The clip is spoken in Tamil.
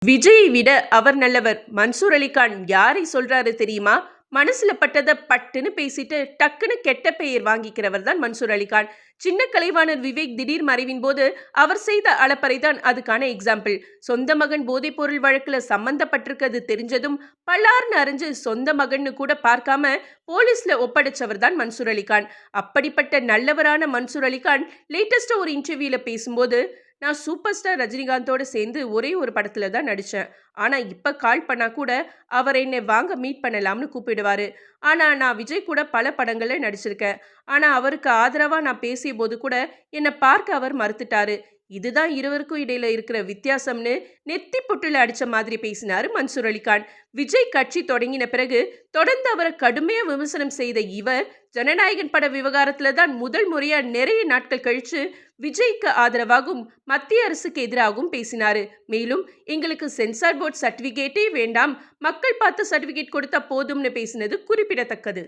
விஜயை விட அவர் நல்லவர். மன்சூர் அலிகான் யாரை சொல்றாரு தெரியுமா? மனசுல பட்டத பட்டுன்னு பேசிட்டு டக்குன்னு கெட்ட பெயர் வாங்கிக்கிறவர் தான் மன்சூர் அலிகான். சின்ன கலைவாணர் விவேக் திடீர் மறைவின் போது அவர் செய்த அலப்பறை தான் அதுக்கான எக்ஸாம்பிள். சொந்த மகன் போதைப்பொருள் வழக்குல சம்பந்தப்பட்டிருக்கிறது தெரிஞ்சதும் பல்லார்னு அறிஞ்சு சொந்த மகன்னு கூட பார்க்காம போலீஸ்ல ஒப்படைச்சவர் தான் மன்சூர் அலிகான். அப்படிப்பட்ட நல்லவரான மன்சூர் அலிகான் லேட்டஸ்டா ஒரு இன்டர்வியூல பேசும்போது, நான் சூப்பர் ஸ்டார் ரஜினிகாந்தோட சேர்ந்து ஒரே ஒரு படத்துல தான் நடிச்சேன். ஆனா இப்ப கால் பண்ணா கூட அவர் என்னை வாங்க மீட் பண்ணலாம்னு கூப்பிடுவாரு. ஆனா நான் விஜய் கூட பல படங்கள்ல நடிச்சிருக்கேன். ஆனா அவருக்கு ஆதரவா நான் பேசிய போது கூட என்னை பார்க்க அவர் மறுத்துட்டாரு. இதுதான் இருவருக்கும் இடையில இருக்கிற வித்தியாசம்னு நெத்தி பொட்டுல அடிச்ச மாதிரி பேசினாரு மன்சூர் அலிகான். விஜய் கட்சி தொடங்கின பிறகு தொடர்ந்து அவரை கடுமையா விமர்சனம் செய்த இவர், ஜனநாயகன் பட விவகாரத்துல தான் முதல் முறையா நிறைய நாட்கள் கழிச்சு விஜய்க்கு ஆதரவாகவும் மத்திய அரசுக்கு எதிராகவும் பேசினாரு. மேலும், எங்களுக்கு சென்சார் போர்டு சர்டிபிகேட்டே வேண்டாம், மக்கள் பார்த்து சர்டிபிகேட் கொடுத்தா போதும்னு பேசினது குறிப்பிடத்தக்கது.